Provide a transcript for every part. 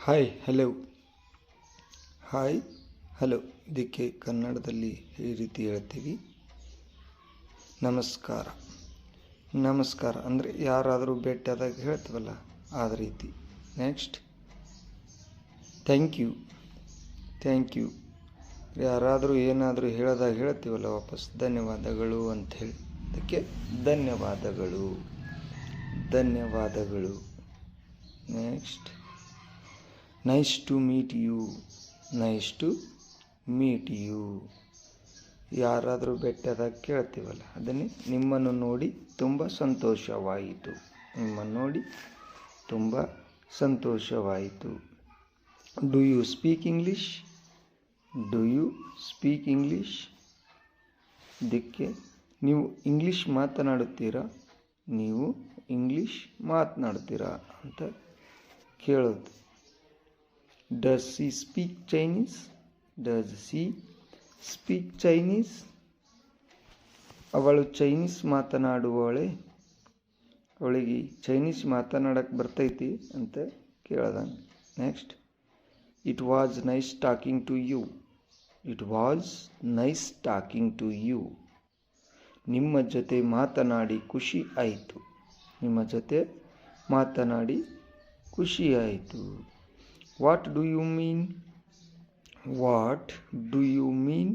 Hi hello hi hello ಇದಕ್ಕೆ ಕನ್ನಡದಲ್ಲಿ ಈ ರೀತಿ ಹೇಳ್ತೀವಿ. ನಮಸ್ಕಾರ ನಮಸ್ಕಾರ ಅಂದರೆ ಯಾರಾದರೂ ಭೇಟಿಯಾದಾಗ ಹೇಳ್ತೀವಲ್ಲ ಆದ ರೀತಿ. ನೆಕ್ಸ್ಟ್ ಥ್ಯಾಂಕ್ ಯು ಯಾರಾದರೂ ಏನಾದರೂ ಹೇಳಿದಾಗ ಹೇಳ್ತೀವಲ್ಲ ವಾಪಸ್ ಧನ್ಯವಾದಗಳು ಅಂಥೇಳಿ, ಅದಕ್ಕೆ ಧನ್ಯವಾದಗಳು. Next nice to meet you ಯಾರಾದರೂ ಭೇಟಿಯಾದಾಗ ಕೇಳ್ತೀವಲ್ಲ ಅದನ್ನೇ ನಿಮ್ಮನ್ನು ನೋಡಿ ತುಂಬ ಸಂತೋಷವಾಯಿತು. ಡು ಯು ಸ್ಪೀಕ್ ಇಂಗ್ಲೀಷ್ ಇದಕ್ಕೆ ನೀವು ಇಂಗ್ಲೀಷ್ ಮಾತನಾಡುತ್ತೀರಾ ಅಂತ ಕೇಳೋದು. ಡಸ್ ಸಿ ಸ್ಪೀಕ್ ಚೈನೀಸ್ ಅವಳು ಚೈನೀಸ್ ಮಾತನಾಡುವವಳೆ, ಅವಳಿಗೆ ಚೈನೀಸ್ ಮಾತನಾಡಕ್ಕೆ ಬರ್ತೈತಿ ಅಂತ ಕೇಳ್ದಂಗೆ. Next it was nice talking to you ನಿಮ್ಮ ಜೊತೆ ಮಾತನಾಡಿ ಖುಷಿ ಆಯಿತು. ವಾಟ್ ಡು ಯು ಮೀನ್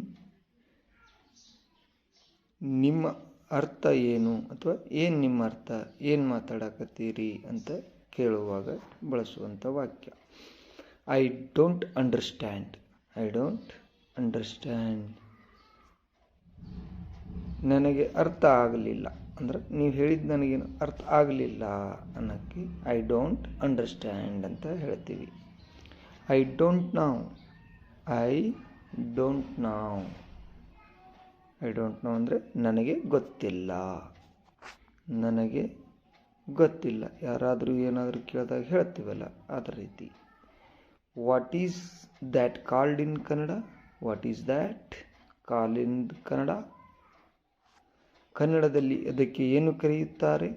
ನಿಮ್ಮ ಅರ್ಥ ಏನು, ಅಥವಾ ನಿಮ್ಮ ಅರ್ಥ ಏನು ಮಾತಾಡಕತ್ತೀರಿ ಅಂತ ಕೇಳುವಾಗ ಬಳಸುವಂಥ ವಾಕ್ಯ. ಐ ಡೋಂಟ್ ಅಂಡರ್ಸ್ಟ್ಯಾಂಡ್ ನನಗೆ ಅರ್ಥ ಆಗಲಿಲ್ಲ ಅಂದ್ರೆ ನೀವು ಹೇಳಿದ್ದು ನನಗೇನು ಅರ್ಥ ಆಗಲಿಲ್ಲ ಅನ್ನೋಕ್ಕೆ ಐ ಡೋಂಟ್ ಅಂಡರ್ಸ್ಟ್ಯಾಂಡ್ ಅಂತ ಹೇಳ್ತೀವಿ. ಐ ಡೋಂಟ್ ನೋ ಅಂದರೆ ನನಗೆ ಗೊತ್ತಿಲ್ಲ. ಯಾರಾದರೂ ಏನಾದರೂ ಕೇಳಿದಾಗ ಹೇಳ್ತೀವಲ್ಲ ಅದ ರೀತಿ. What is that called in Kannada ಕನ್ನಡದಲ್ಲಿ ಅದಕ್ಕೆ ಏನು ಕರೆಯುತ್ತಾರೆ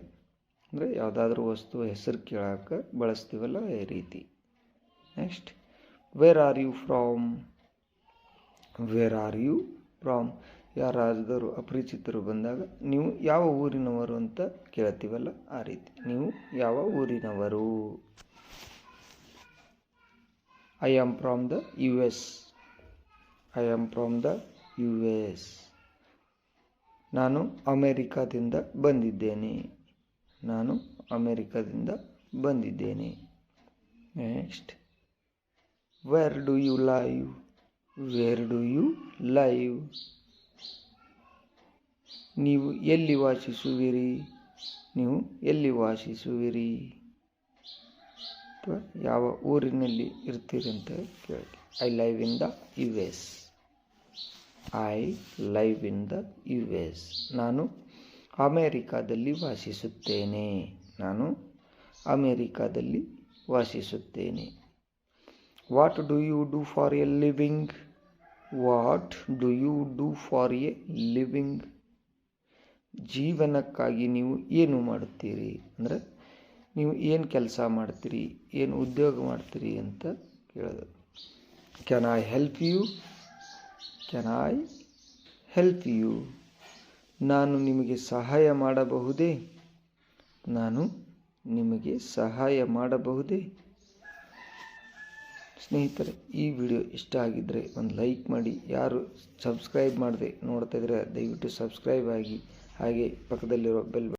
ಅಂದರೆ ಯಾವುದಾದ್ರೂ ವಸ್ತುವ ಹೆಸರು ಕೇಳೋಕೆ ಬಳಸ್ತೀವಲ್ಲ ಈ ರೀತಿ. Next where are you from ಯಾರಾದರೂ ಅಪರಿಚಿತರು ಬಂದಾಗ ನೀವು ಯಾವ ಊರಿನವರು ಅಂತ ಕೇಳ್ತೀವಲ್ಲ ಆ ರೀತಿ. ನೀವು ಯಾವ ಊರಿನವರು? I am from the US ನಾನು ಅಮೇರಿಕಾದಿಂದ ಬಂದಿದ್ದೇನೆ. Next where do you live ನೀವು ಎಲ್ಲಿ ವಾಸಿಸುವಿರಿ ಅಥವಾ ಯಾವ ಊರಿನಲ್ಲಿ ಇರ್ತೀರಿ ಅಂತ ಕೇಳಿ. I live in the US ನಾನು ಅಮೇರಿಕಾದಲ್ಲಿ ವಾಸಿಸುತ್ತೇನೆ. What do you do for a living ಜೀವನಕ್ಕಾಗಿ ನೀವು ಏನು ಮಾಡುತ್ತೀರಿ ಅಂದರೆ ನೀವು ಏನು ಕೆಲಸ ಮಾಡ್ತೀರಿ, ಏನು ಉದ್ಯೋಗ ಮಾಡ್ತೀರಿ ಅಂತ ಕೇಳೋದು. ಕ್ಯಾನ್ ಐ ಹೆಲ್ಪ್ ಯು ನಾನು ನಿಮಗೆ ಸಹಾಯ ಮಾಡಬಹುದೇ? ಸ್ನೇಹಿತರೆ, ಈ ವಿಡಿಯೋ ಇಷ್ಟ ಆಗಿದ್ದರೆ ಒಂದು ಲೈಕ್ ಮಾಡಿ. ಯಾರು ಸಬ್ಸ್ಕ್ರೈಬ್ ಮಾಡದೆ ನೋಡ್ತಾ ಇದ್ರೆ ದಯವಿಟ್ಟು ಸಬ್ಸ್ಕ್ರೈಬ್ ಆಗಿ, ಹಾಗೆ ಪಕ್ಕದಲ್ಲಿರೋ ಬೆಲ್